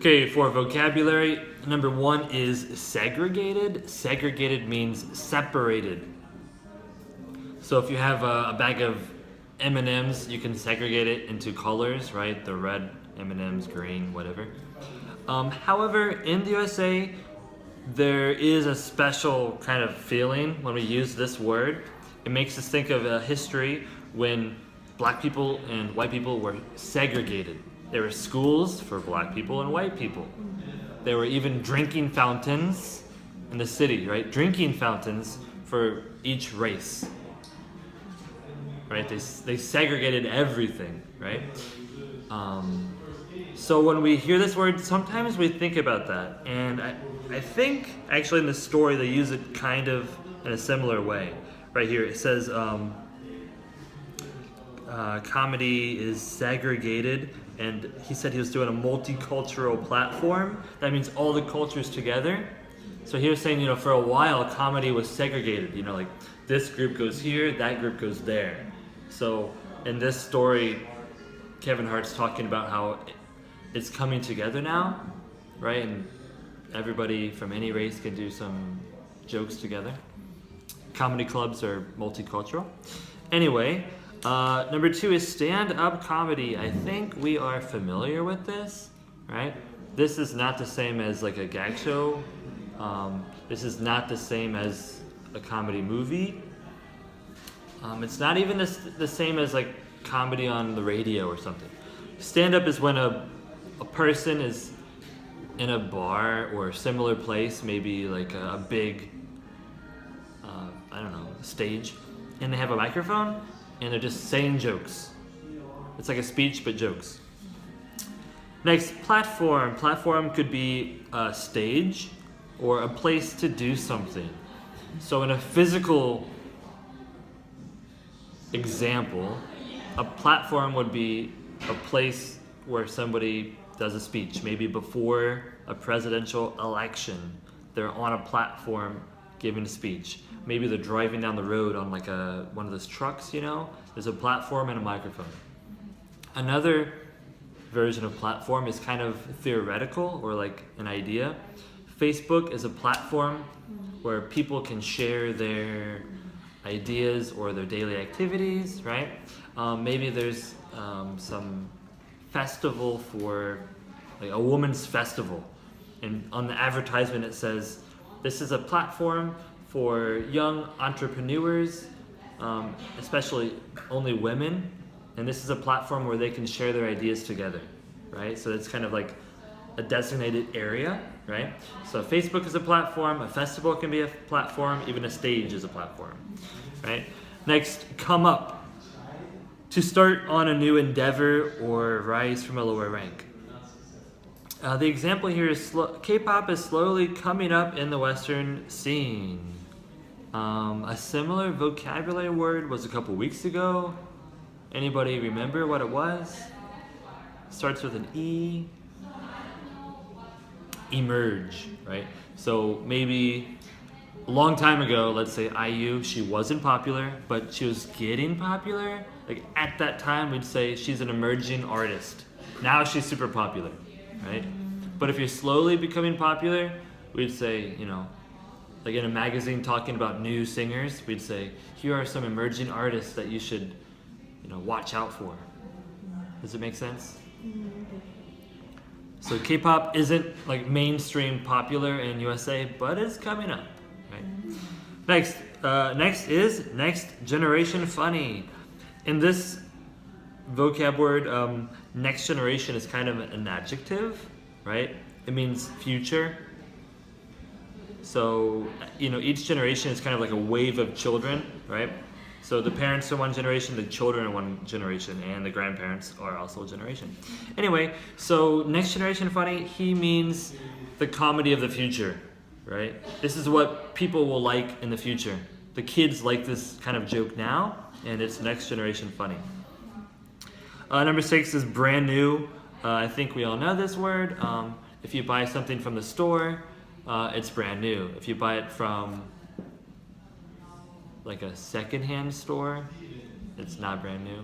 Okay, for vocabulary, number 1 is segregated. Segregated means separated. So if you have a bag of M&Ms, you can segregate it into colors, right? The red M&Ms, green, whatever. However, in the USA, there is a special kind of feeling when we use this word. It makes us think of a history when black people and white people were segregated. There were schools for black people and white people. There were even drinking fountains in the city, right? Drinking fountains for each race. Right? They segregated everything, right? So when we hear this word, sometimes we think about that. And I think, actually in the story, they use it kind of in a similar way. Right here, it says, comedy is segregated, and he said he was doing a multicultural platform. That means all the cultures together. So he was saying, for a while, comedy was segregated. Like this group goes here, that group goes there. So in this story, Kevin Hart's talking about how it's coming together now, right? And everybody from any race can do some jokes together. Comedy clubs are multicultural. Anyway, number 2 is stand-up comedy. I think we are familiar with this, right? This is not the same as like a gag show. This is not the same as a comedy movie. It's not even the same as like comedy on the radio or something. Stand-up is when a person is in a bar or a similar place, maybe like a big, stage, and they have a microphone, and they're just saying jokes. It's like a speech, but jokes. Next, platform. Platform could be a stage or a place to do something. So in a physical example, a platform would be a place where somebody does a speech, maybe before a presidential election. They're on a platform giving a speech. Maybe they're driving down the road on like one of those trucks, There's a platform and a microphone. Another version of platform is kind of theoretical or like an idea. Facebook is a platform where people can share their ideas or their daily activities, right? Maybe there's some festival for like a woman's festival, and on the advertisement it says, this is a platform for young entrepreneurs, especially only women, and this is a platform where they can share their ideas together, right? So it's kind of like a designated area, right? So Facebook is a platform, a festival can be a platform, even a stage is a platform, right? Next, come up. To start on a new endeavor or rise from a lower rank. The example here is K-pop is slowly coming up in the Western scene. A similar vocabulary word was a couple weeks ago. Anybody remember what it was? Starts with an E. Emerge, right? So maybe a long time ago, let's say IU, she wasn't popular, but she was getting popular. Like at that time, we'd say she's an emerging artist. Now she's super popular, right? But if you're slowly becoming popular, we'd say, like in a magazine talking about new singers, we'd say, here are some emerging artists that you should, watch out for. Does it make sense? So K-pop isn't like mainstream popular in USA, but it's coming up, right? Next is next generation funny. In this vocab word, next generation is kind of an adjective, right? It means future. So, each generation is kind of like a wave of children, right? So the parents are one generation, the children are one generation, and the grandparents are also a generation. Anyway, so next generation funny, he means the comedy of the future, right? This is what people will like in the future. The kids like this kind of joke now, and it's next generation funny. Number 6 is brand new. I think we all know this word. If you buy something from the store, it's brand new. If you buy it from like a secondhand store, it's not brand new.